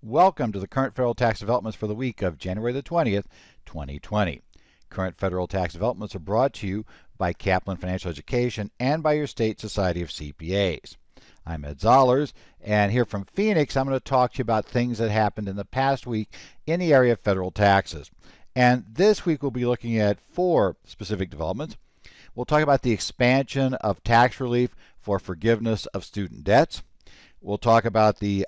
Welcome to the current federal tax developments for the week of January the 20th, 2020. Current federal tax developments are brought to you by Kaplan Financial Education and by your state society of CPAs. I'm Ed Zollers, and here from Phoenix, I'm going to talk to you about things that happened in the past week in the area of federal taxes. And this week we'll be looking at 4 specific developments. We'll talk about the expansion of tax relief for forgiveness of student debts. We'll talk about the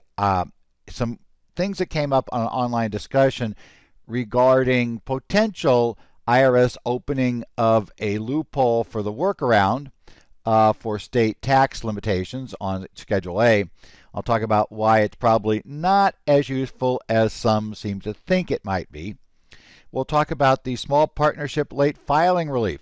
some things that came up on an online discussion regarding potential IRS opening of a loophole for the workaround for state tax limitations on Schedule A. I'll talk about why it's probably not as useful as some seem to think it might be. We'll talk about the small partnership late filing relief.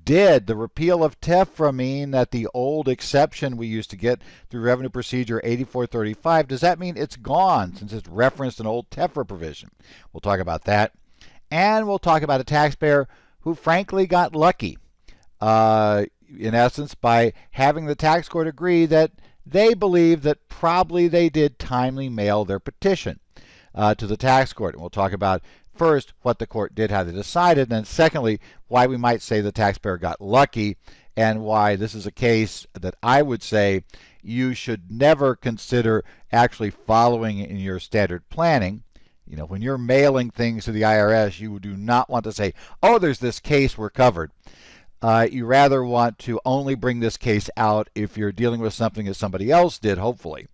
Did the repeal of TEFRA mean that the old exception we used to get through Revenue Procedure 8435, does that mean it's gone since it's referenced an old TEFRA provision? We'll talk about that. And we'll talk about a taxpayer who frankly got lucky, in essence, by having the tax court agree that they believe that probably they did timely mail their petition to the tax court. And we'll talk about first, what the court did, how they decided, and then secondly, why we might say the taxpayer got lucky and why this is a case that I would say you should never consider actually following in your standard planning. You know, when you're mailing things to the IRS, you do not want to say, oh, there's this case, we're covered. You rather want to only bring this case out if you're dealing with something that somebody else did, hopefully.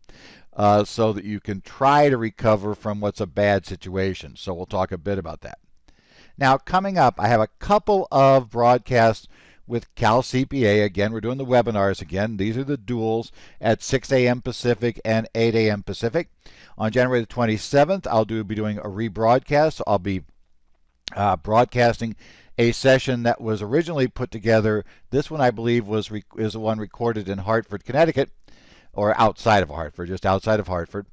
So that you can try to recover from what's a bad situation. So we'll talk a bit about that. Now, coming up, I have a couple of broadcasts with Cal CPA. Again, we're doing the webinars again. These are the duals at 6 a.m. Pacific and 8 a.m. Pacific. On January the 27th, I'll be doing a rebroadcast. I'll be broadcasting a session that was originally put together. This one, I believe, is the one recorded in Hartford, Connecticut, or outside of Hartford, just outside of Hartford,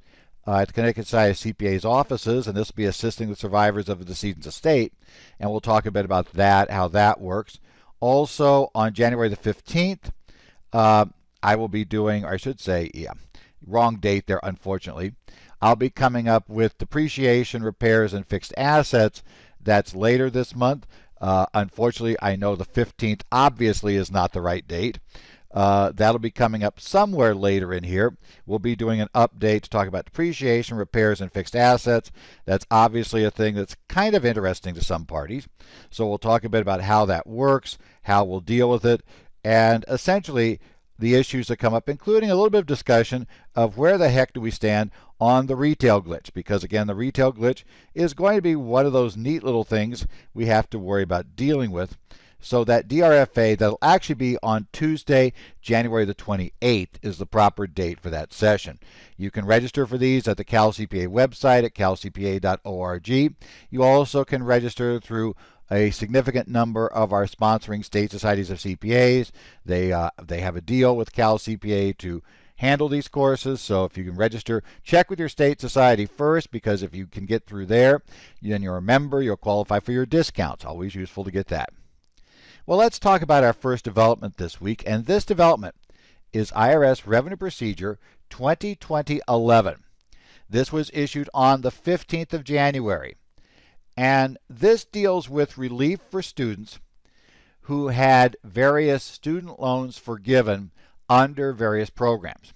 at the Connecticut Society of CPA's offices, and this will be assisting the survivors of the decedent's estate, and we'll talk a bit about that, how that works. Also, on January the 15th, I will be doing, or I should say, wrong date there, unfortunately. I'll be coming up with depreciation, repairs, and fixed assets. That's later this month. Unfortunately, I know the 15th obviously is not the right date. That'll be coming up somewhere later in here. We'll be doing an update to talk about depreciation, repairs, and fixed assets. That's obviously a thing that's kind of interesting to some parties. So we'll talk a bit about how that works, how we'll deal with it, and essentially the issues that come up, including a little bit of discussion of where the heck do we stand on the retail glitch. Because again, the retail glitch is going to be one of those neat little things we have to worry about dealing with. So that DRFA, that'll actually be on Tuesday, January the 28th, is the proper date for that session. You can register for these at the Cal CPA website at calcpa.org. You also can register through a significant number of our sponsoring state societies of CPAs. They have a deal with Cal CPA to handle these courses. So if you can register, check with your state society first, because if you can get through there, then you're a member, you'll qualify for your discounts. Always useful to get that. Well, let's talk about our first development this week, and this development is IRS Revenue Procedure 2020-11. This was issued on the 15th of January, and this deals with relief for students who had various student loans forgiven under various programs.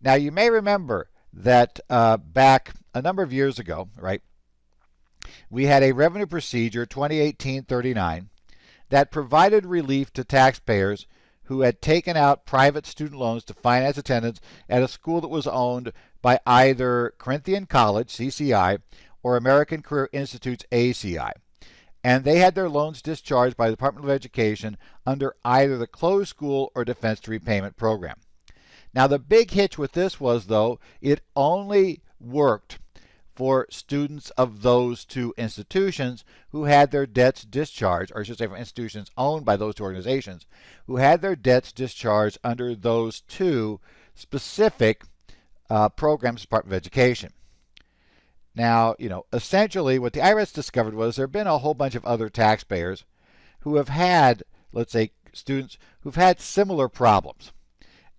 Now, you may remember that back a number of years ago, right, we had a Revenue Procedure 2018-39 that provided relief to taxpayers who had taken out private student loans to finance attendance at a school that was owned by either Corinthian College, CCI, or American Career Institute's ACI. And they had their loans discharged by the Department of Education under either the closed school or defense to repayment program. Now, the big hitch with this was, though, it only worked for students of those two institutions who had their debts discharged, or I should say from institutions owned by those two organizations, who had their debts discharged under those two specific programs, Department of Education. Now, essentially what the IRS discovered was there have been a whole bunch of other taxpayers who have had, let's say, students who've had similar problems.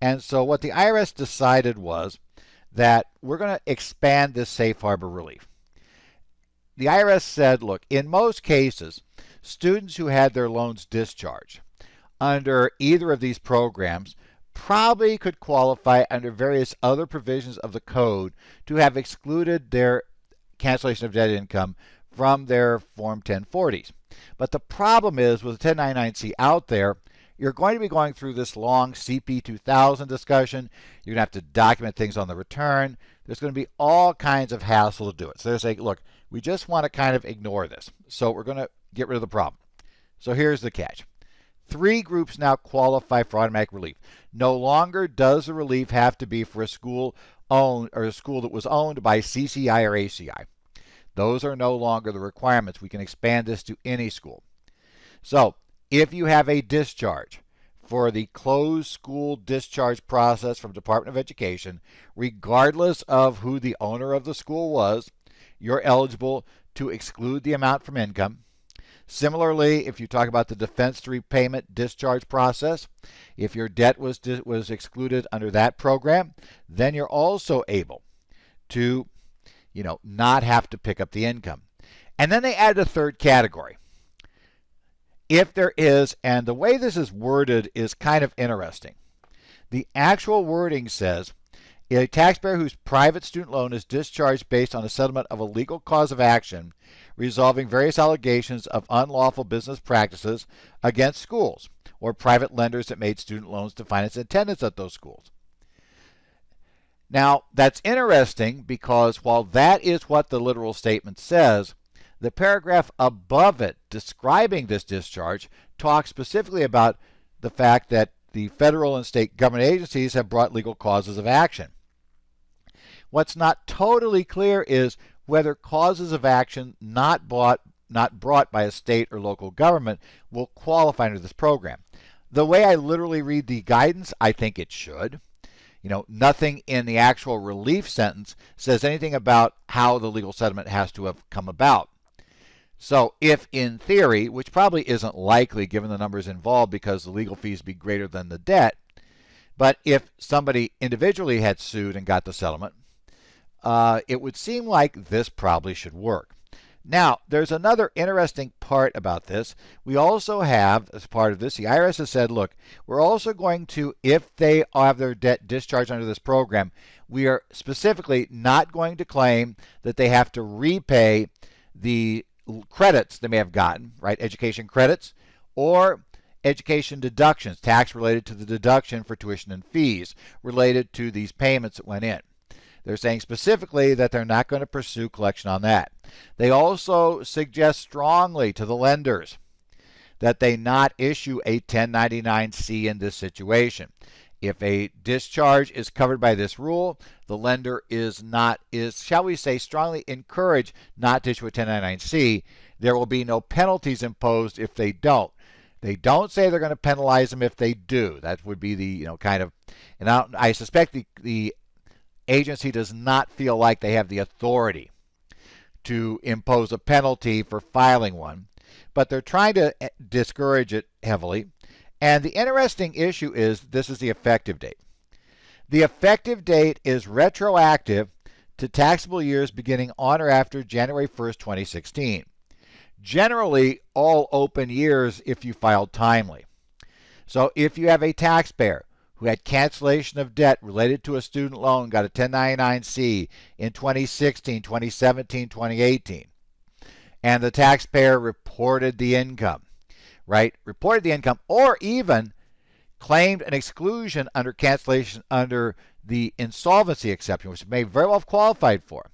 And so what the IRS decided was that we're going to expand this safe harbor relief. The IRS said, look, in most cases, students who had their loans discharged under either of these programs probably could qualify under various other provisions of the code to have excluded their cancellation of debt income from their Form 1040s. But the problem is, with the 1099-C out there, you're going to be going through this long CP 2000 discussion. You're going to have to document things on the return. There's going to be all kinds of hassle to do it. So they're saying, look, we just want to kind of ignore this. So we're going to get rid of the problem. So here's the catch. 3 groups now qualify for automatic relief. No longer does the relief have to be for a school owned or a school that was owned by CCI or ACI. Those are no longer the requirements. We can expand this to any school. So if you have a discharge for the closed school discharge process from Department of Education, regardless of who the owner of the school was, you're eligible to exclude the amount from income. Similarly, if you talk about the defense to repayment discharge process, if your debt was excluded under that program, then you're also able to, not have to pick up the income. And then they added a third category. If there is, and the way this is worded is kind of interesting. The actual wording says, a taxpayer whose private student loan is discharged based on a settlement of a legal cause of action resolving various allegations of unlawful business practices against schools or private lenders that made student loans to finance attendance at those schools. Now, that's interesting because while that is what the literal statement says, the paragraph above it describing this discharge talks specifically about the fact that the federal and state government agencies have brought legal causes of action. What's not totally clear is whether causes of action not brought by a state or local government will qualify under this program. The way I literally read the guidance, I think it should. Nothing in the actual relief sentence says anything about how the legal settlement has to have come about. So if in theory, which probably isn't likely given the numbers involved because the legal fees be greater than the debt, but if somebody individually had sued and got the settlement, it would seem like this probably should work. Now, there's another interesting part about this. We also have, as part of this, the IRS has said, look, we're also going to, if they have their debt discharged under this program, we are specifically not going to claim that they have to repay the credits they may have gotten, right? Education credits or education deductions, tax related to the deduction for tuition and fees related to these payments that went in. They're saying specifically that they're not going to pursue collection on that. They also suggest strongly to the lenders that they not issue a 1099-C in this situation. If a discharge is covered by this rule, the lender is, shall we say, strongly encouraged not to issue a 1099-C. There will be no penalties imposed if they don't. They don't say they're going to penalize them if they do. That would be the, and I suspect the agency does not feel like they have the authority to impose a penalty for filing one, but they're trying to discourage it heavily. And the interesting issue is this is the effective date. The effective date is retroactive to taxable years beginning on or after January 1st, 2016. Generally, all open years if you filed timely. So if you have a taxpayer who had cancellation of debt related to a student loan, got a 1099-C in 2016, 2017, 2018, and the taxpayer reported the income, right? Reported the income, or even claimed an exclusion under cancellation under the insolvency exception, which may very well have qualified for.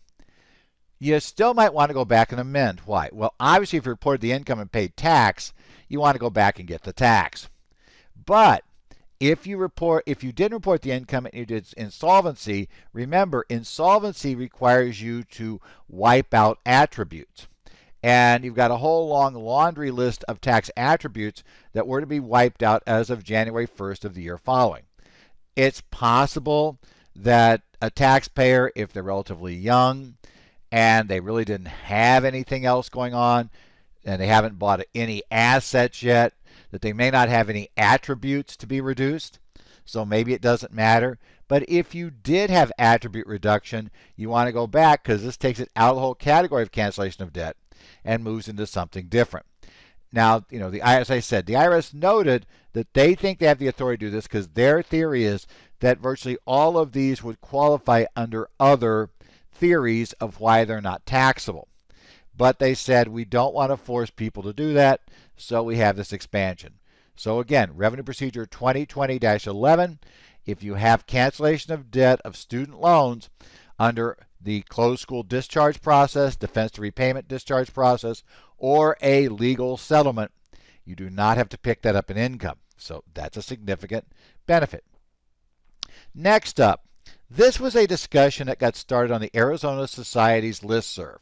You still might want to go back and amend. Why? Well, obviously, if you reported the income and paid tax, you want to go back and get the tax. But if you didn't report the income and you did insolvency, remember, insolvency requires you to wipe out attributes. And you've got a whole long laundry list of tax attributes that were to be wiped out as of January 1st of the year following. It's possible that a taxpayer, if they're relatively young and they really didn't have anything else going on and they haven't bought any assets yet, that they may not have any attributes to be reduced, so maybe it doesn't matter. But if you did have attribute reduction, you want to go back because this takes it out of the whole category of cancellation of debt and moves into something different. Now, as I said, the IRS noted that they think they have the authority to do this because their theory is that virtually all of these would qualify under other theories of why they're not taxable. But they said we don't want to force people to do that, so we have this expansion. So again, Revenue Procedure 2020-11, if you have cancellation of debt of student loans under the closed school discharge process, defense to repayment discharge process, or a legal settlement, you do not have to pick that up in income. So that's a significant benefit. Next up, this was a discussion that got started on the Arizona Society's listserv,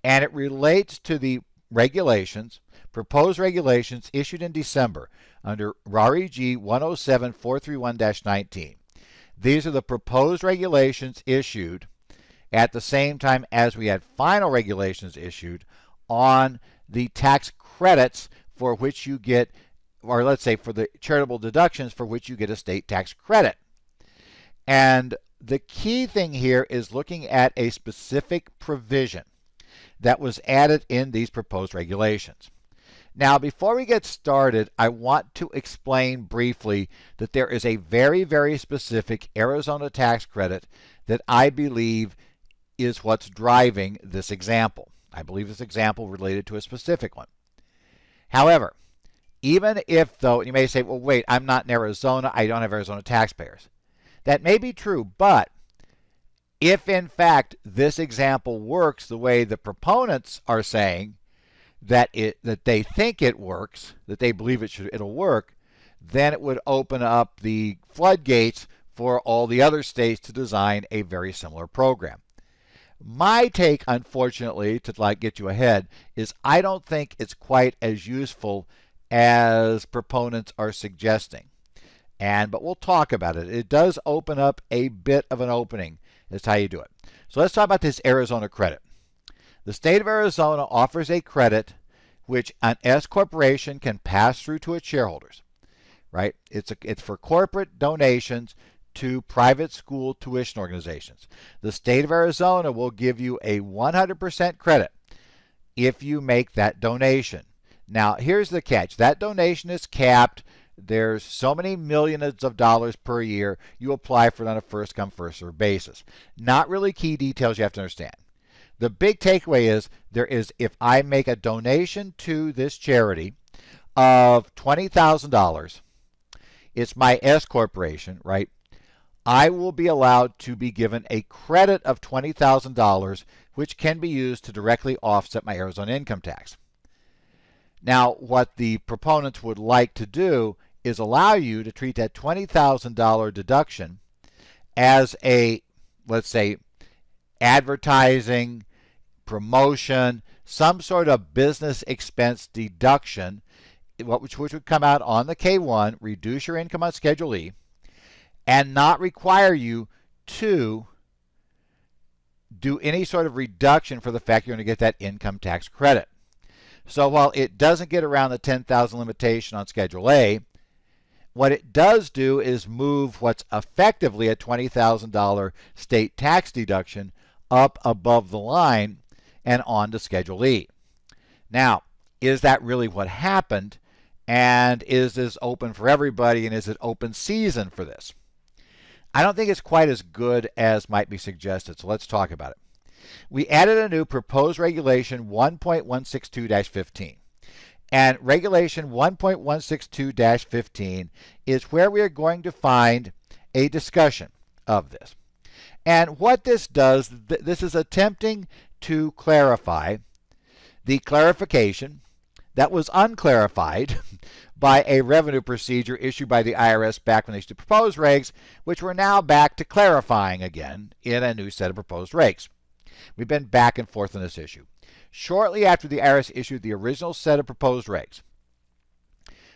and it relates to the regulations, proposed regulations issued in December under REG 107-431-19. These are the proposed regulations issued at the same time as we had final regulations issued on the tax credits for which you get, or let's say for the charitable deductions for which you get a state tax credit. And the key thing here is looking at a specific provision that was added in these proposed regulations. Now, before we get started, I want to explain briefly that there is a very, very specific Arizona tax credit that I believe is what's driving this example. I believe this example related to a specific one. However, even if, though, you may say, well, wait, I'm not in Arizona, I don't have Arizona taxpayers. That may be true, but if in fact this example works the way the proponents are saying that they think it works, that they believe it'll work, then it would open up the floodgates for all the other states to design a very similar program. My take, unfortunately, to get you ahead, is I don't think it's quite as useful as proponents are suggesting. But we'll talk about it. It does open up a bit of an opening as to how you do it. So let's talk about this Arizona credit. The state of Arizona offers a credit which an S corporation can pass through to its shareholders. Right? It's for corporate donations to private school tuition organizations. The state of Arizona will give you a 100% credit if you make that donation. Now, here's the catch. That donation is capped. There's so many millions of dollars per year. You apply for it on a first-come, first-served basis. Not really key details you have to understand. The big takeaway is if I make a donation to this charity of $20,000, it's my S corporation, right? I will be allowed to be given a credit of $20,000, which can be used to directly offset my Arizona income tax. Now, what the proponents would like to do is allow you to treat that $20,000 deduction as a, let's say, advertising, promotion, some sort of business expense deduction, which would come out on the K-1, reduce your income on Schedule E, and not require you to do any sort of reduction for the fact you're going to get that income tax credit. So while it doesn't get around the $10,000 limitation on Schedule A, what it does do is move what's effectively a $20,000 state tax deduction up above the line and on to Schedule E. Now, is that really what happened? And is this open for everybody? And is it open season for this? I don't think it's quite as good as might be suggested, so let's talk about it. We added a new proposed regulation 1.162-15. And regulation 1.162-15 is where we are going to find a discussion of this. And what this does, this is attempting to clarify the clarification that was unclarified by a revenue procedure issued by the IRS back when they issued the proposed regs, which we're now back to clarifying again in a new set of proposed regs. We've been back and forth on this issue. Shortly after the IRS issued the original set of proposed regs,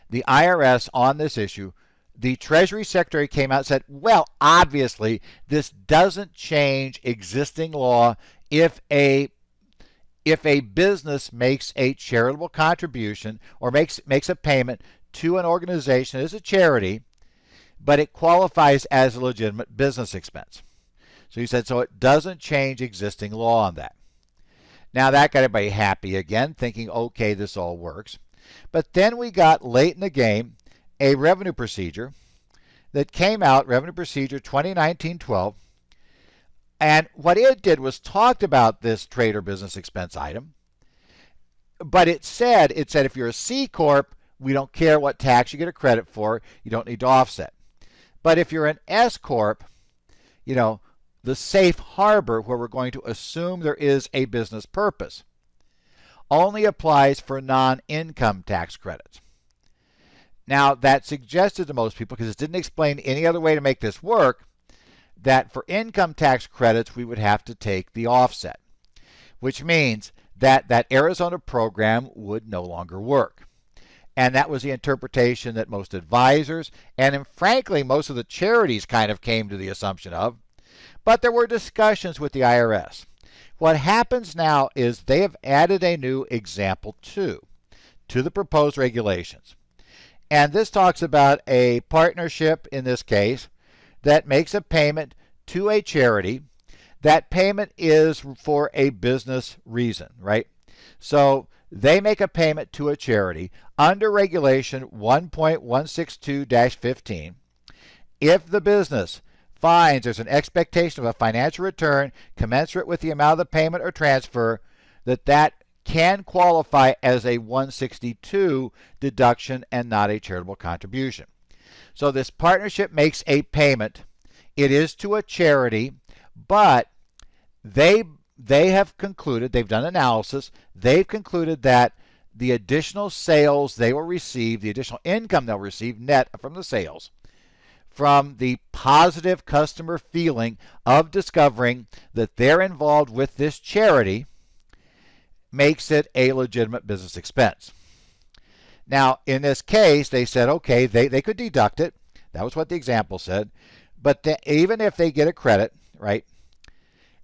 the IRS on this issue, the Treasury Secretary came out and said, well, obviously, this doesn't change existing law if a business makes a charitable contribution or makes a payment to an organization as a charity, but it qualifies as a legitimate business expense. So he said, so it doesn't change existing law on that. Now that got everybody happy again, thinking, okay, this all works. But then we got late in the game a revenue procedure that came out, Revenue Procedure 2019-12, and what it did was talked about this trade or business expense item, but it said if you're a C Corp, we don't care what tax you get a credit for, you don't need to offset. But if you're an S Corp, the safe harbor where we're going to assume there is a business purpose only applies for non-income tax credits. Now, that suggested to most people, because it didn't explain any other way to make this work, that for income tax credits, we would have to take the offset, which means that that Arizona program would no longer work. And that was the interpretation that most advisors and frankly most of the charities kind of came to the assumption of. But there were discussions with the IRS. What happens now is they have added a new example 2 to the proposed regulations. And this talks about a partnership, in this case, that makes a payment to a charity. That payment is for a business reason, right? So they make a payment to a charity under Regulation 1.162-15. If the business finds there's an expectation of a financial return commensurate with the amount of the payment or transfer, that can qualify as a 162 deduction and not a charitable contribution. So this partnership makes a payment. It is to a charity, but they have concluded, they've done analysis, they've concluded that the additional sales they will receive, the additional income they'll receive net from the sales, from the positive customer feeling of discovering that they're involved with this charity, makes it a legitimate business expense. Now, in this case, they said, okay, they could deduct it. That was what the example said. But even if they get a credit, right?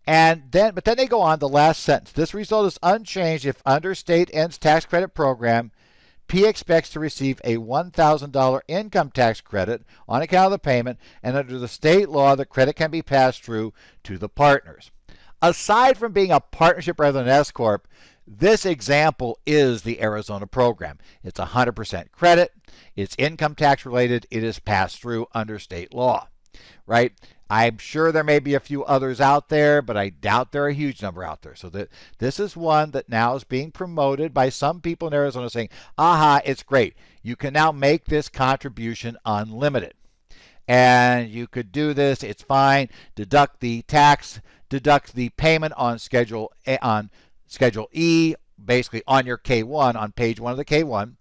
But then they go on, the last sentence. This result is unchanged if under state ends tax credit program, P expects to receive a $1,000 income tax credit on account of the payment, and under the state law, the credit can be passed through to the partners. Aside from being a partnership rather than an S Corp, this example is the Arizona program. It's 100% credit. It's income tax related. It is passed through under state law, right? I'm sure there may be a few others out there, but I doubt there are a huge number out there. So this is one that now is being promoted by some people in Arizona saying, aha, it's great. You can now make this contribution unlimited. And you could do this, it's fine. Deduct the tax, deduct the payment on Schedule E, basically on your K1, on page 1 of the K1.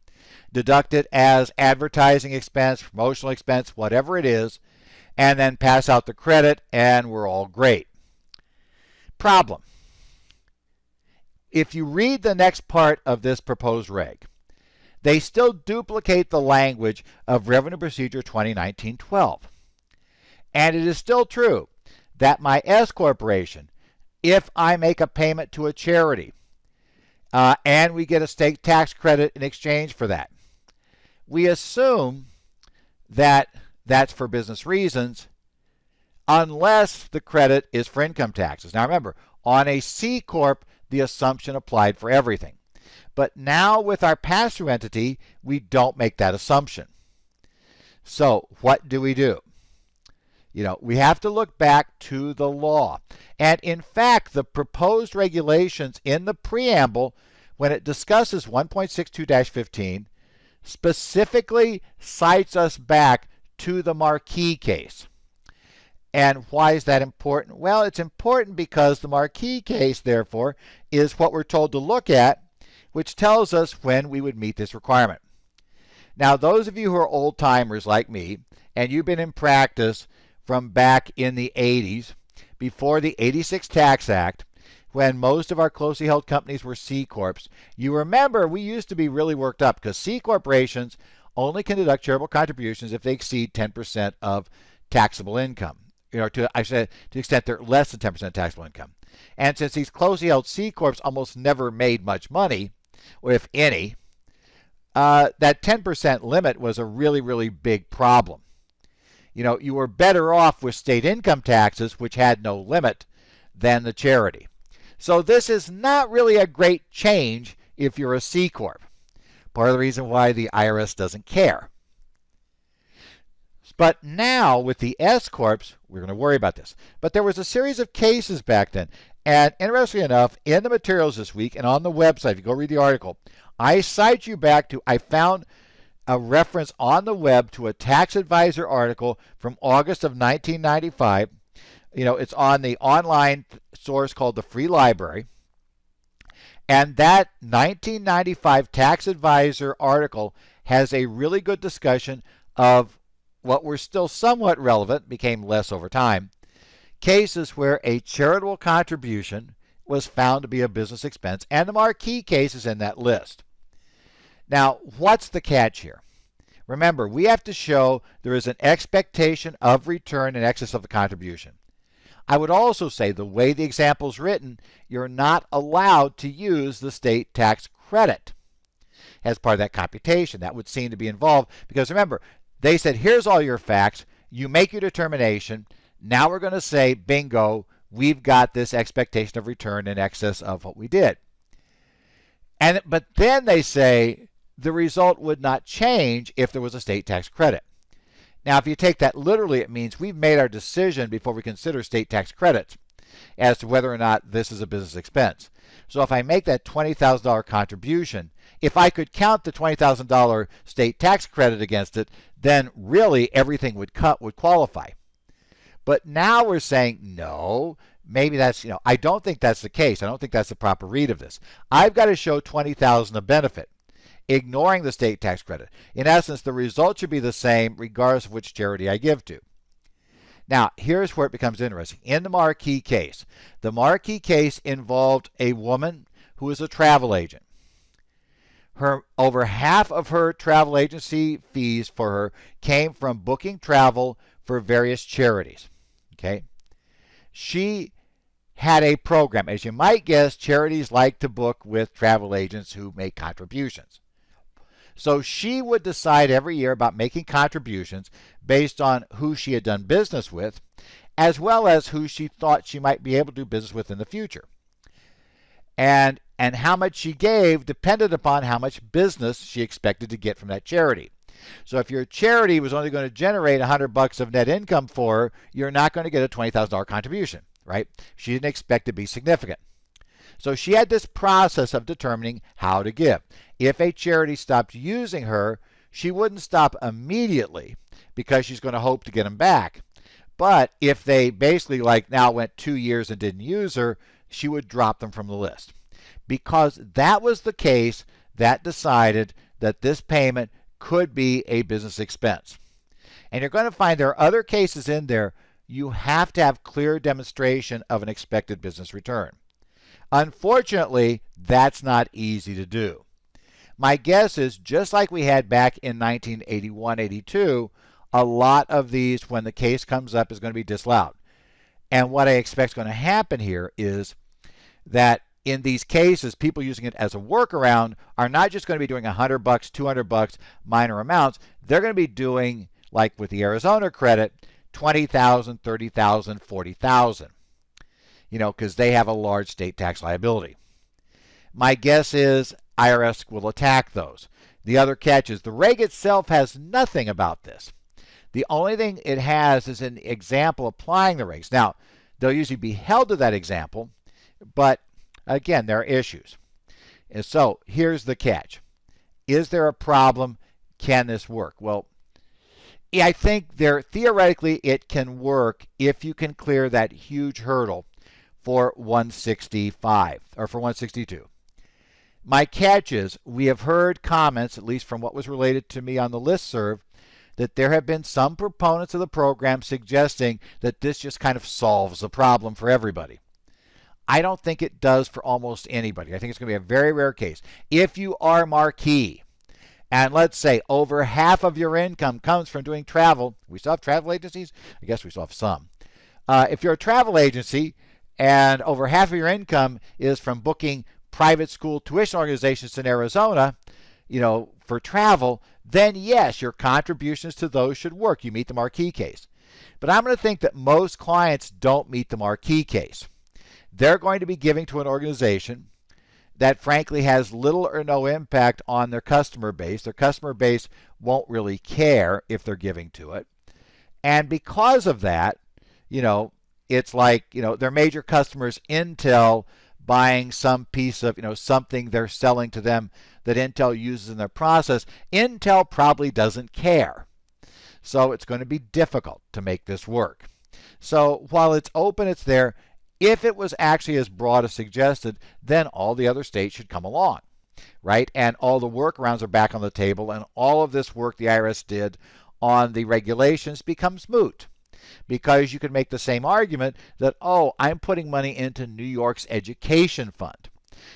Deduct it as advertising expense, promotional expense, whatever it is, and then pass out the credit, and we're all great. Problem. If you read the next part of this proposed reg, they still duplicate the language of Revenue Procedure 2019-12. And it is still true that my S corporation, if I make a payment to a charity and we get a state tax credit in exchange for that, we assume that that's for business reasons unless the credit is for income taxes. Now remember, on a C Corp, the assumption applied for everything. But now with our pass-through entity, we don't make that assumption. So what do? We have to look back to the law. And in fact, the proposed regulations in the preamble, when it discusses 1.62-15, specifically cites us back to the Marquis case. And why is that important? Well, it's important because the Marquis case, therefore, is what we're told to look at, which tells us when we would meet this requirement. Now, those of you who are old-timers like me, and you've been in practice from back in the 80s, before the 86 Tax Act, when most of our closely held companies were C Corps, you remember we used to be really worked up because C corporations only can deduct charitable contributions if they exceed 10% of taxable income. To the extent they're less than 10% taxable income. And since these closely held C Corps almost never made much money, or if any, that 10% limit was a really, really big problem. you were better off with state income taxes, which had no limit, than the charity. So this is not really a great change if you're a C Corp. Part of the reason why the IRS doesn't care. But now with the S Corps, we're going to worry about this. But there was a series of cases back then. And interestingly enough, in the materials this week and on the website, if you go read the article, I cite you back to, I found a reference on the web to a tax advisor article from August of 1995. It's on the online source called the Free Library. And that 1995 tax advisor article has a really good discussion of what were still somewhat relevant, became less over time, cases where a charitable contribution was found to be a business expense, and the marquee case is in that list. Now, what's the catch here? Remember, we have to show there is an expectation of return in excess of the contribution. I would also say the way the example is written, you're not allowed to use the state tax credit as part of that computation. That would seem to be involved because remember, they said, here's all your facts. You make your determination. Now we're going to say, bingo, we've got this expectation of return in excess of what we did. But then they say the result would not change if there was a state tax credit. Now, if you take that literally, it means we've made our decision before we consider state tax credits as to whether or not this is a business expense. So if I make that $20,000 contribution, if I could count the $20,000 state tax credit against it, then really everything would qualify. But now we're saying, no, maybe that's, I don't think that's the case. I don't think that's the proper read of this. I've got to show $20,000 of benefit, ignoring the state tax credit. In essence, the result should be the same regardless of which charity I give to. Now, here's where it becomes interesting. In the marquee case, the marquee case involved a woman who was a travel agent. Over half of her travel agency fees for her came from booking travel for various charities. Okay? She had a program. As you might guess, charities like to book with travel agents who make contributions. So she would decide every year about making contributions based on who she had done business with, as well as who she thought she might be able to do business with in the future. And how much she gave depended upon how much business she expected to get from that charity. So if your charity was only going to generate $100 of net income for her, you're not going to get a $20,000 contribution, right? She didn't expect to be significant. So she had this process of determining how to give. If a charity stopped using her, she wouldn't stop immediately because she's going to hope to get them back. But if they basically now went 2 years and didn't use her, she would drop them from the list. Because that was the case, that decided that this payment could be a business expense. And you're going to find there are other cases in there you have to have clear demonstration of an expected business return. Unfortunately, that's not easy to do. My guess is just like we had back in 1981-82, a lot of these, when the case comes up, is going to be disallowed. And what I expect is going to happen here is that in these cases, people using it as a workaround are not just going to be doing $100, $200, minor amounts. They're going to be doing, like with the Arizona credit, $20,000, $30,000, $40,000. Because they have a large state tax liability. My guess is IRS will attack those. The other catch is the reg itself has nothing about this. The only thing it has is an example applying the regs. Now, they'll usually be held to that example, but again, there are issues. And so here's the catch. Is there a problem? Can this work? Well, I think theoretically it can work if you can clear that huge hurdle for 165 or for 162. My catch is we have heard comments, at least from what was related to me on the listserv, that there have been some proponents of the program suggesting that this just kind of solves the problem for everybody. I don't think it does for almost anybody. I think it's going to be a very rare case. If you are marquee, and let's say over half of your income comes from doing travel, we still have travel agencies? I guess we still have some. If you're a travel agency and over half of your income is from booking private school tuition organizations in Arizona, for travel, then yes, your contributions to those should work. You meet the marquee case. But I'm going to think that most clients don't meet the marquee case. They're going to be giving to an organization that frankly has little or no impact on their customer base. Their customer base won't really care if they're giving to it. And because of that, it's like, their major customers, Intel, buying some piece of, something they're selling to them that Intel uses in their process. Intel probably doesn't care. So it's going to be difficult to make this work. So while it's open, it's there. If it was actually as broad as suggested, then all the other states should come along, right? And all the workarounds are back on the table, and all of this work the IRS did on the regulations becomes moot. Because you can make the same argument that, oh, I'm putting money into New York's education fund.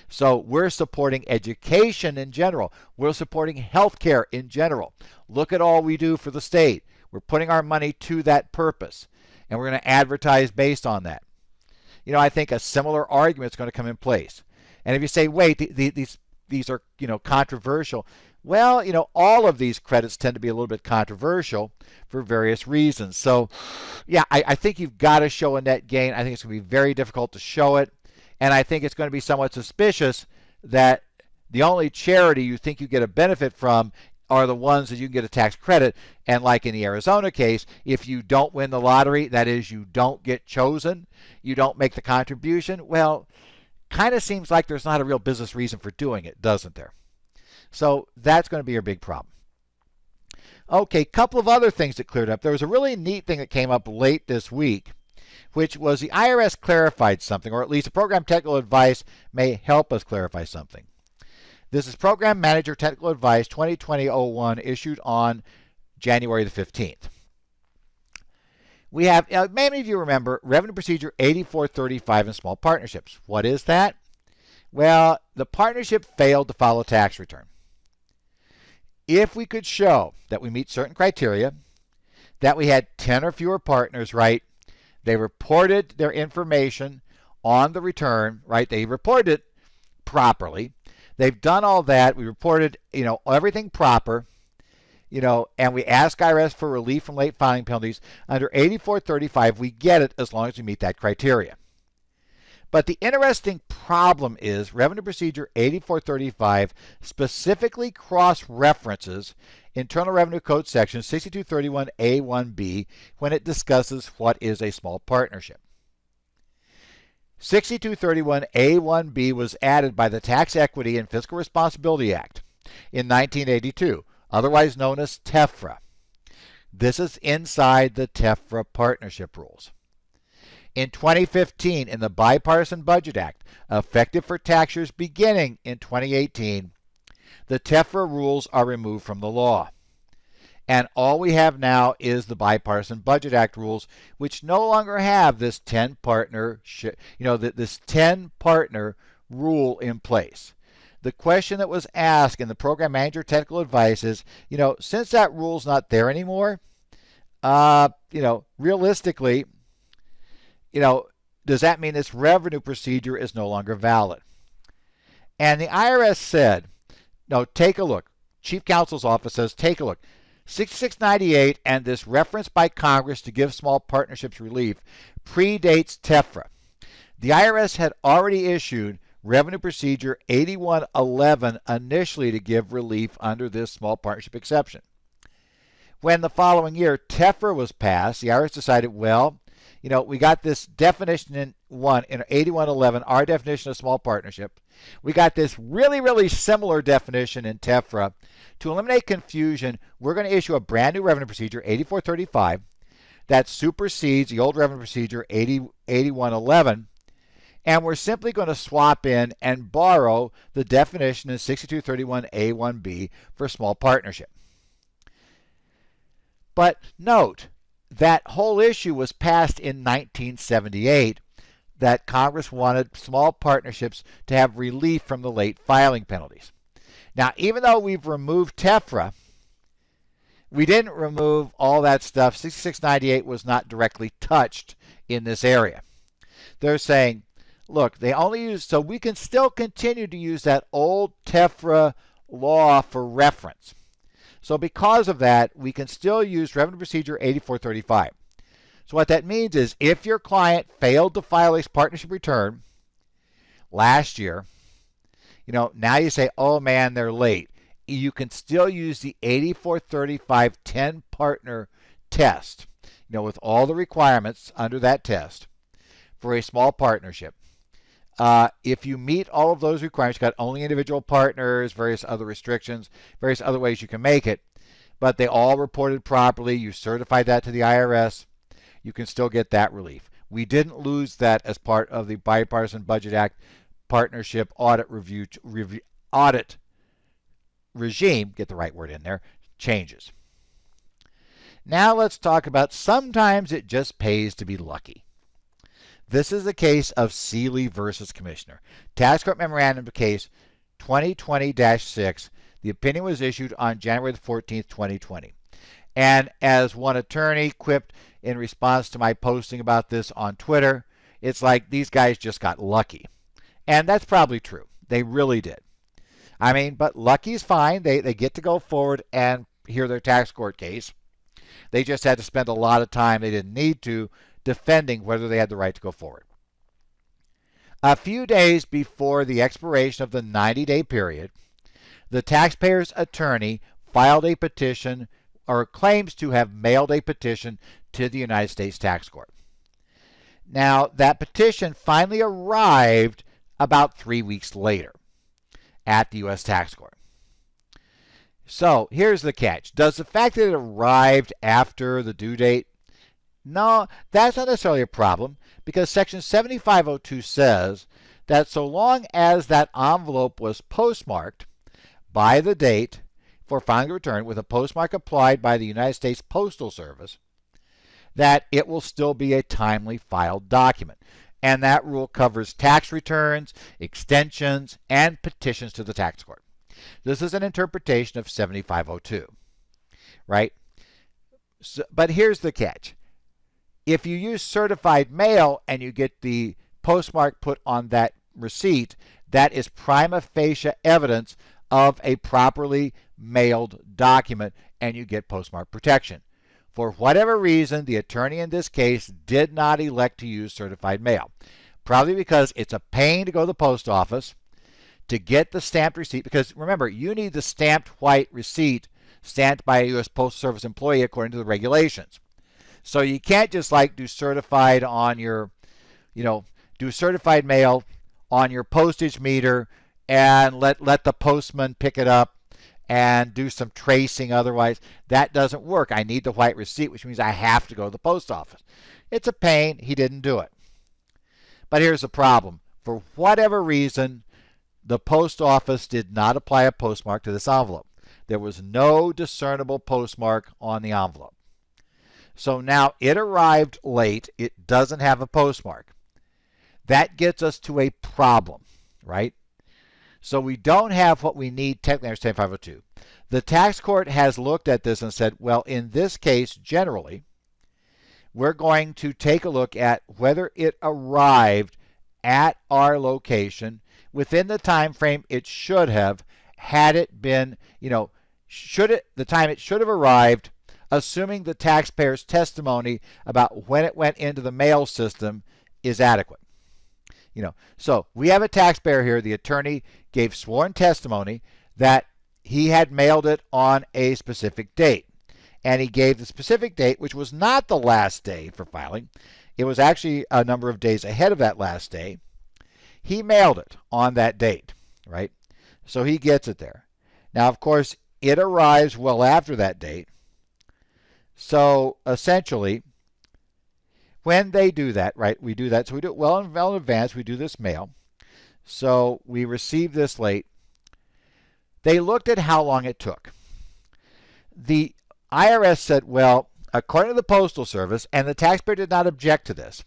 So we're supporting education in general. We're supporting healthcare in general. Look at all we do for the state. We're putting our money to that purpose, and we're going to advertise based on that. I think a similar argument is going to come in place. And if you say, wait, these are, controversial. Well, all of these credits tend to be a little bit controversial for various reasons. So, yeah, I think you've got to show a net gain. I think it's going to be very difficult to show it. And I think it's going to be somewhat suspicious that the only charity you think you get a benefit from are the ones that you can get a tax credit. And like in the Arizona case, if you don't win the lottery, that is, you don't get chosen, you don't make the contribution, well, kind of seems like there's not a real business reason for doing it, doesn't there? So that's going to be your big problem. Okay, couple of other things that cleared up. There was a really neat thing that came up late this week, which was the IRS clarified something, or at least a program technical advice may help us clarify something. This is Program Manager Technical Advice 2020-01, issued on January the 15th. We have, many of you remember, Revenue Procedure 8435 in small partnerships. What is that? Well, the partnership failed to file a tax return. If we could show that we meet certain criteria, that we had 10 or fewer partners, right? They reported their information on the return, right? They reported it properly. They've done all that. We reported, everything proper, and we ask IRS for relief from late filing penalties. Under 8435, we get it as long as we meet that criteria. But the interesting problem is Revenue Procedure 8435 specifically cross-references Internal Revenue Code section 6231A1B when it discusses what is a small partnership. 6231A1B was added by the Tax Equity and Fiscal Responsibility Act in 1982, otherwise known as TEFRA. This is inside the TEFRA partnership rules. In 2015, in the Bipartisan Budget Act, effective for tax years beginning in 2018, the TEFRA rules are removed from the law. And all we have now is the Bipartisan Budget Act rules, which no longer have this 10-partner, this 10-partner rule in place. The question that was asked in the Program Manager Technical Advice is, since that rule's not there anymore, realistically, does that mean this revenue procedure is no longer valid? And the IRS said, no, take a look. Chief Counsel's Office says, take a look. 6698 and this reference by Congress to give small partnerships relief predates TEFRA. The IRS had already issued Revenue Procedure 8111 initially to give relief under this small partnership exception. When the following year TEFRA was passed, the IRS decided, well, we got this definition in 8111, our definition of small partnership. We got this really, really similar definition in TEFRA. To eliminate confusion, we're going to issue a brand new Revenue Procedure 8435 that supersedes the old Revenue Procedure 8111, and we're simply going to swap in and borrow the definition in 6231A1B for small partnership. But note, that whole issue was passed in 1978, that Congress wanted small partnerships to have relief from the late filing penalties. Now, even though we've removed TEFRA, we didn't remove all that stuff. 6698 was not directly touched in this area. They're saying, look, they only use, so we can still continue to use that old TEFRA law for reference. So because of that, we can still use Revenue Procedure 8435. So what that means is if your client failed to file a partnership return last year, now you say, oh man, they're late. You can still use the 8435 10 partner test, with all the requirements under that test for a small partnership. If you meet all of those requirements, you've got only individual partners, various other restrictions, various other ways you can make it, but they all reported properly, you certified that to the IRS, you can still get that relief. We didn't lose that as part of the Bipartisan Budget Act partnership audit audit regime, get the right word in there, changes. Now let's talk about sometimes it just pays to be lucky. This is the case of Seeley versus Commissioner. Tax Court Memorandum Case 2020-6. The opinion was issued on January 14th, 2020. And as one attorney quipped in response to my posting about this on Twitter, it's like these guys just got lucky. And that's probably true. They really did. But lucky's fine. They get to go forward and hear their tax court case. They just had to spend a lot of time they didn't need to defending whether they had the right to go forward. A few days before the expiration of the 90-day period, the taxpayer's attorney filed a petition or claims to have mailed a petition to the United States Tax Court. Now, that petition finally arrived about 3 weeks later at the U.S. Tax Court. So, here's the catch. Does the fact that it arrived after the due date? No, that's not necessarily a problem, because Section 7502 says that so long as that envelope was postmarked by the date for filing a return with a postmark applied by the United States Postal Service, that it will still be a timely filed document. And that rule covers tax returns, extensions, and petitions to the tax court. This is an interpretation of 7502, right? So, but here's the catch. If you use certified mail and you get the postmark put on that receipt, that is prima facie evidence of a properly mailed document, and you get postmark protection. For whatever reason, the attorney in this case did not elect to use certified mail. Probably because it's a pain to go to the post office to get the stamped receipt, because remember, you need the stamped white receipt stamped by a U.S. Postal Service employee according to the regulations. So you can't just do certified on your, do certified mail on your postage meter and let the postman pick it up and do some tracing otherwise. That doesn't work. I need the white receipt, which means I have to go to the post office. It's a pain. He didn't do it. But here's the problem. For whatever reason, the post office did not apply a postmark to this envelope. There was no discernible postmark on the envelope. So now it arrived late. It doesn't have a postmark. That gets us to a problem, right? So we don't have what we need technically under 7502. The tax court has looked at this and said, well, in this case, generally, we're going to take a look at whether it arrived at our location within the time frame it should have, had it been, the time it should have arrived, assuming the taxpayer's testimony about when it went into the mail system is adequate. So we have a taxpayer here. The attorney gave sworn testimony that he had mailed it on a specific date. And he gave the specific date, which was not the last day for filing. It was actually a number of days ahead of that last day. He mailed it on that date, right? So he gets it there. Now, of course, it arrives well after that date. So essentially, when they do that, right, we do that. So we do it well in advance. We do this mail. So we receive this late. They looked at how long it took. The IRS said, well, according to the Postal Service, and the taxpayer did not object to this,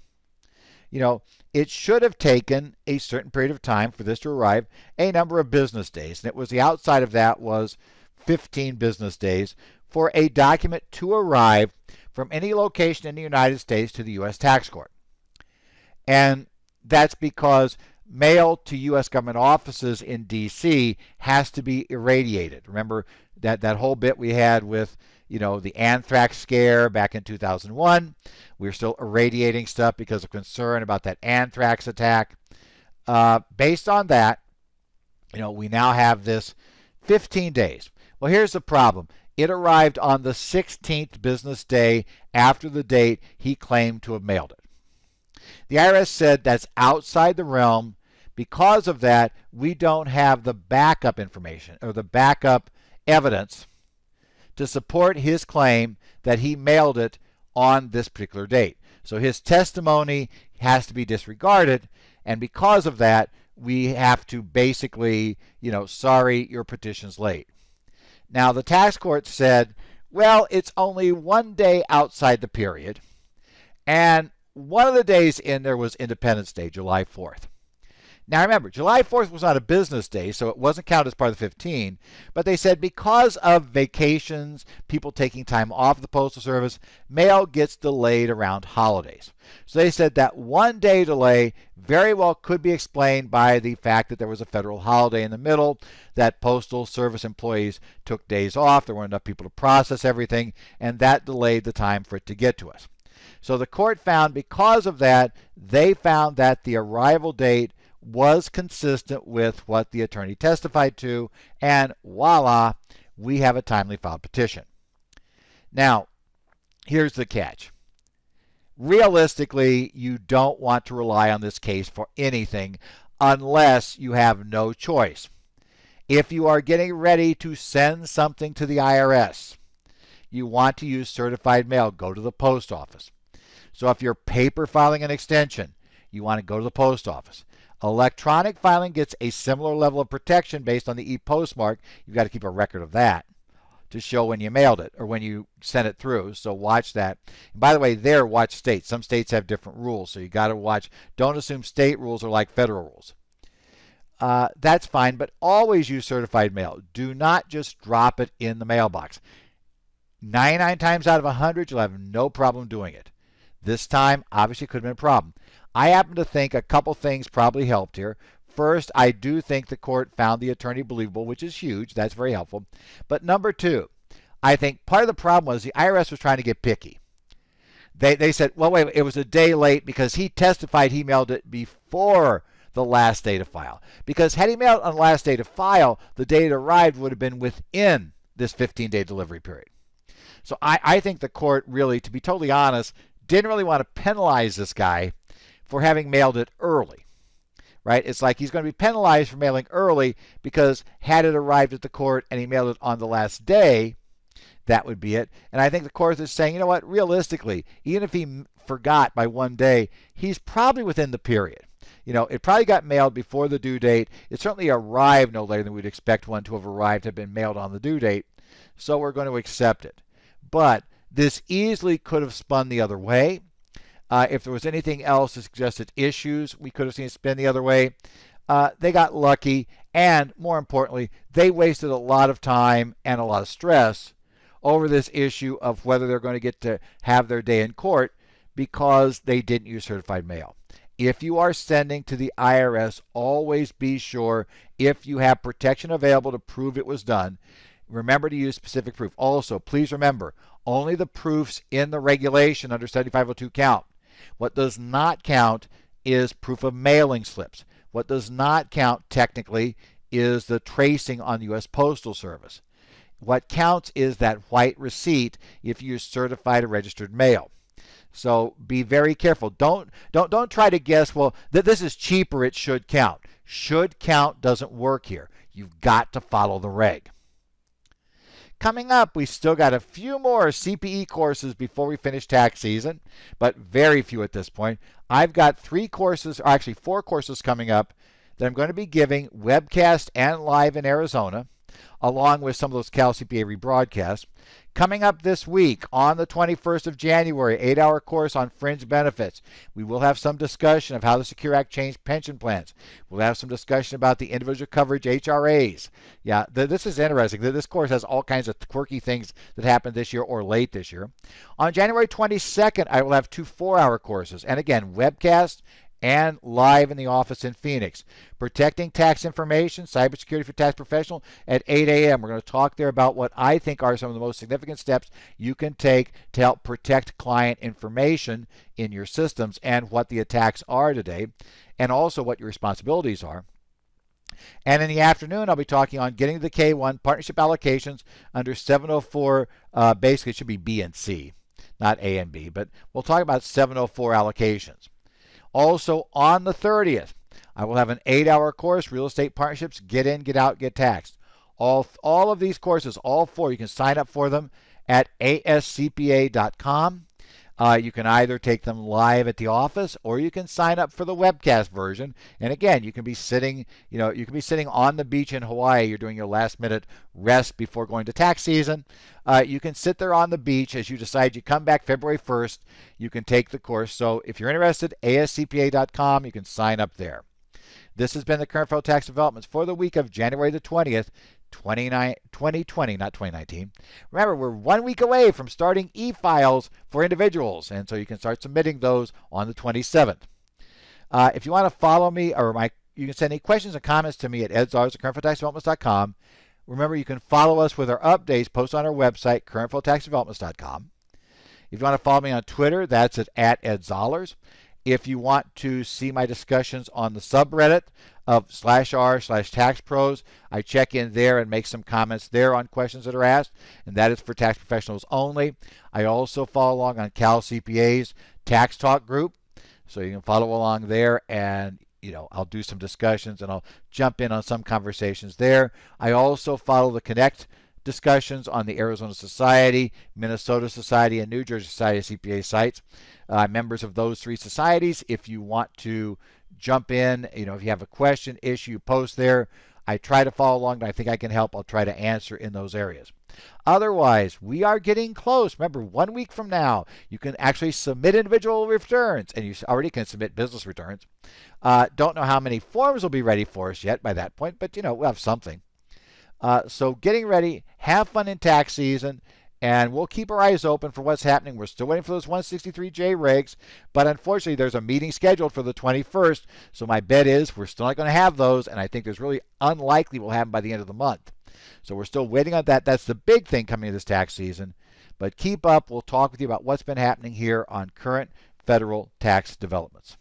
it should have taken a certain period of time for this to arrive, a number of business days. And it was the outside of that was 15 business days for a document to arrive from any location in the United States to the U.S. Tax Court. And that's because mail to U.S. government offices in D.C. has to be irradiated. Remember that whole bit we had with, the anthrax scare back in 2001. We're still irradiating stuff because of concern about that anthrax attack. Based on that, we now have this 15 days. Well, here's the problem. It arrived on the 16th business day after the date he claimed to have mailed it. The IRS said that's outside the realm. Because of that, we don't have the backup information or the backup evidence to support his claim that he mailed it on this particular date. So his testimony has to be disregarded, and because of that, we have to basically, sorry, your petition's late. Now, the tax court said, well, it's only one day outside the period, and one of the days in there was Independence Day, July 4th. Now remember, July 4th was not a business day, so it wasn't counted as part of the 15, but they said because of vacations, people taking time off the Postal Service, mail gets delayed around holidays. So they said that one day delay very well could be explained by the fact that there was a federal holiday in the middle, that Postal Service employees took days off, there weren't enough people to process everything, and that delayed the time for it to get to us. So the court found because of that, they found that the arrival date was consistent with what the attorney testified to, and voila, we have a timely filed petition. Now, here's the catch. Realistically, you don't want to rely on this case for anything unless you have no choice. If you are getting ready to send something to the IRS, you want to use certified mail, go to the post office. So if you're paper filing an extension, you want to go to the post office. Electronic filing gets a similar level of protection based on the e-postmark. You've got to keep a record of that to show when you mailed it or when you sent it through. So watch that. And by the way, watch states. Some states have different rules, so you got to watch. Don't assume state rules are like federal rules. That's fine, but always use certified mail. Do not just drop it in the mailbox. 99 times out of 100, you'll have no problem doing it. This time, obviously, could have been a problem. I happen to think a couple things probably helped here. First, I do think the court found the attorney believable, which is huge. That's very helpful. But number two, I think part of the problem was the IRS was trying to get picky. They said, well, wait, it was a day late because he testified he mailed it before the last day to file. Because had he mailed on the last day to file, the date it arrived would have been within this 15-day delivery period. So I think the court really, to be totally honest, didn't really want to penalize this guy for having mailed it early, right? It's like he's going to be penalized for mailing early because had it arrived at the court and he mailed it on the last day, that would be it. And I think the court is saying, you know what, realistically, even if he forgot by one day, he's probably within the period. It probably got mailed before the due date. It certainly arrived no later than we'd expect one to have arrived to have been mailed on the due date. So we're going to accept it. But this easily could have spun the other way. If there was anything else that suggested issues, we could have seen it spin the other way. They got lucky, and more importantly, they wasted a lot of time and a lot of stress over this issue of whether they're going to get to have their day in court because they didn't use certified mail. If you are sending to the IRS, always be sure if you have protection available to prove it was done. Remember to use specific proof. Also, please remember, only the proofs in the regulation under 7502 count. What does not count is proof of mailing slips. What does not count technically is the tracing on the U.S. Postal Service. What counts is that white receipt if you use certified or registered mail. So be very careful. Don't try to guess, well, this is cheaper, it should count. Should count doesn't work here. You've got to follow the reg. Coming up, we still got a few more CPE courses before we finish tax season, but very few at this point. I've got 4 courses coming up that I'm going to be giving webcast and live in Arizona, along with some of those Cal CPA rebroadcasts. Coming up this week on the 21st of January, 8-hour course on fringe benefits. We will have some discussion of how the Secure Act changed pension plans. We'll have some discussion about the individual coverage HRAs. Yeah, this is interesting. This course has all kinds of quirky things that happened this year or late this year. On January 22nd, I will have 2 4-hour courses. And again, webcast and live in the office in Phoenix. Protecting tax information, cybersecurity for tax professional at 8 a.m. We're going to talk there about what I think are some of the most significant steps you can take to help protect client information in your systems and what the attacks are today, and also what your responsibilities are. And in the afternoon, I'll be talking on getting to the K1 partnership allocations under 704. Basically, it should be B and C, not A and B, but we'll talk about 704 allocations. Also, on the 30th, I will have an 8-hour course, Real Estate Partnerships, Get In, Get Out, Get Taxed. All of these courses, all 4, you can sign up for them at ascpa.com. You can either take them live at the office, or you can sign up for the webcast version. And again, you can be sitting, on the beach in Hawaii. You're doing your last-minute rest before going to tax season. You can sit there on the beach as you decide you come back February 1st. You can take the course. So if you're interested, ascpa.com. You can sign up there. This has been the current federal tax developments for the week of January the 20th. 2020, not 2019. Remember, we're 1 week away from starting e-files for individuals, and so you can start submitting those on the 27th. If you want to follow me, you can send any questions and comments to me at edzars@currentfederaltaxdevelopments.com. Remember, you can follow us with our updates posted on our website, currentfederaltaxdevelopments.com. If you want to follow me on Twitter, that's at @edzollers. If you want to see my discussions on the subreddit of /r/taxpros, I check in there and make some comments there on questions that are asked, and that is for tax professionals only. I also follow along on Cal CPA's Tax Talk group, so you can follow along there, and I'll do some discussions and I'll jump in on some conversations there. I also follow the Connect discussions on the Arizona Society, Minnesota Society, and New Jersey Society of CPA sites. Members of those 3 societies, if you want to jump in, if you have a question, issue, post there. I try to follow along, but I think I can help. I'll try to answer in those areas. Otherwise, we are getting close. Remember, 1 week from now, you can actually submit individual returns, and you already can submit business returns. Don't know how many forms will be ready for us yet by that point, but we'll have something. So getting ready, have fun in tax season, and we'll keep our eyes open for what's happening. We're still waiting for those 163J regs, but unfortunately there's a meeting scheduled for the 21st, so my bet is we're still not going to have those, and I think there's really unlikely we'll have them by the end of the month. So we're still waiting on that. That's the big thing coming this tax season. But keep up. We'll talk with you about what's been happening here on current federal tax developments.